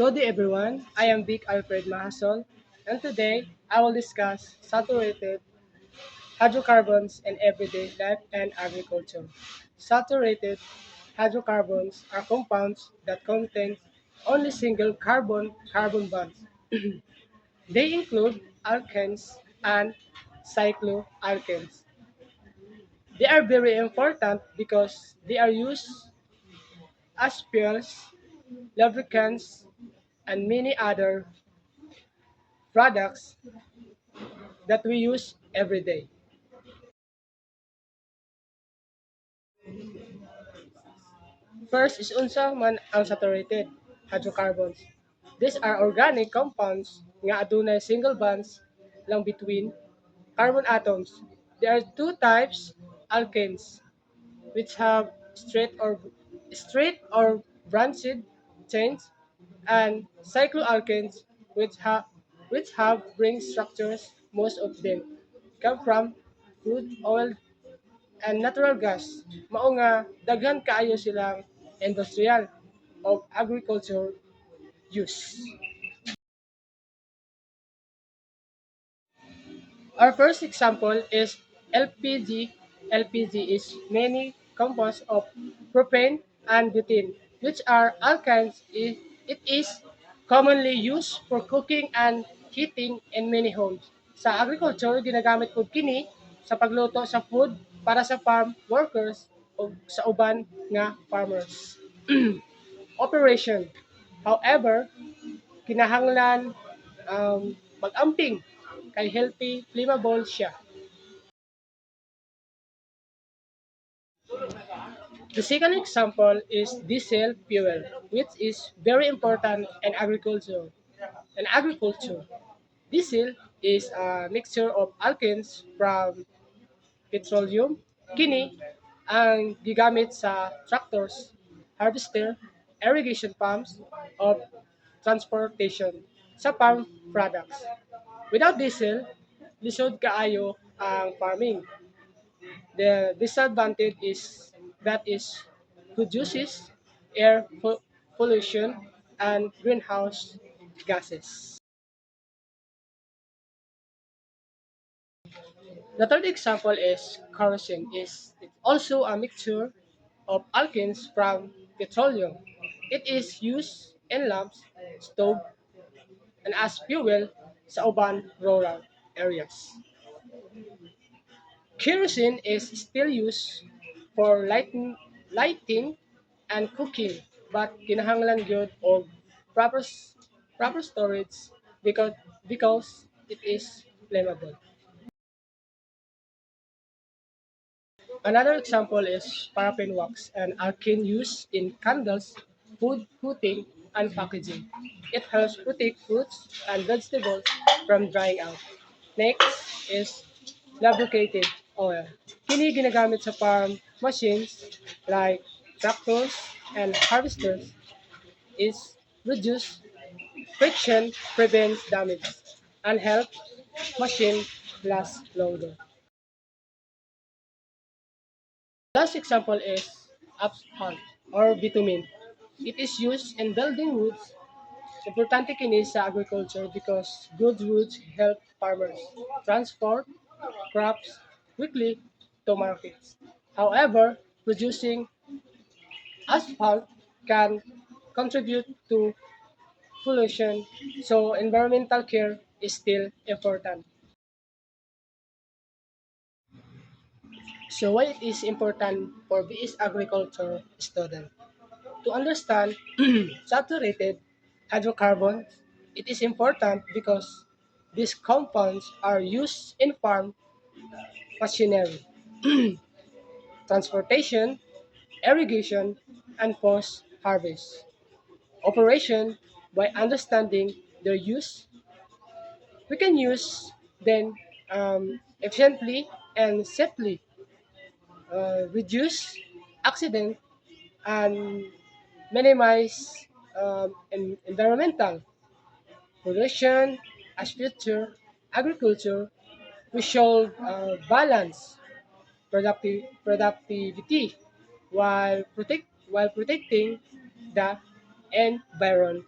Good day everyone, I am Vic Alfred Mahasol and today I will discuss saturated hydrocarbons in everyday life and agriculture. Saturated hydrocarbons are compounds that contain only single carbon bonds. They include alkenes and cycloalkenes. They are very important because they are used as fuels, lubricants, and many other products that we use every day. First is unsa man ang saturated hydrocarbons. These are organic compounds nga adunay single bonds lang between carbon atoms. There are two types, alkanes, which have straight or branched chains, and cycloalkanes, which have ring structures. Most of them come from crude oil and natural gas. Mao nga daghan kaayo silang industrial of agriculture use. Our first example is LPG. LPG is many compounds of propane and butane, which are alkynes. It is commonly used for cooking and heating in many homes. Sa agriculture, ginagamit po kini sa pagluto sa food para sa farm workers o sa uban nga farmers. Operation. However, kinahanglan mag-amping kay healthy flammable siya. The second example is diesel fuel, which is very important in agriculture. In agriculture, diesel is a mixture of alkenes from petroleum. Kini ang gigamit sa tractors, harvester, irrigation pumps, of transportation sa farm products. Without diesel, lisod kaayo ang farming. The disadvantage is that it produces air pollution and greenhouse gases. The third example is kerosene. It's also a mixture of alkenes from petroleum. It is used in lamps, stove, and as fuel sa urban rural areas. Kerosene is still used for lighting and cooking, but kinahanglan gyud og proper proper storage because it is flammable. Another example is paraffin wax, an alkene used in candles, food coating, and packaging. It helps protect fruits and vegetables from drying out. Next is lubricated oil. Kini ginagamit sa farm machines like tractors and harvesters. Is reduce friction, prevents damage, and help machine last longer. Last example is asphalt or bitumen. It is used in building roads. Importante kini sa agriculture because good roads help farmers transport crops quickly to markets. However, producing asphalt can contribute to pollution, so environmental care is still important. So why it is important for BS agriculture student? To understand saturated hydrocarbons, it is important because these compounds are used in farm machinery, transportation, irrigation, and post-harvest operation. By understanding their use, we can use them efficiently and safely, reduce accident, and minimize environmental pollution. As future agriculture, we should balance productivity while protecting the environment.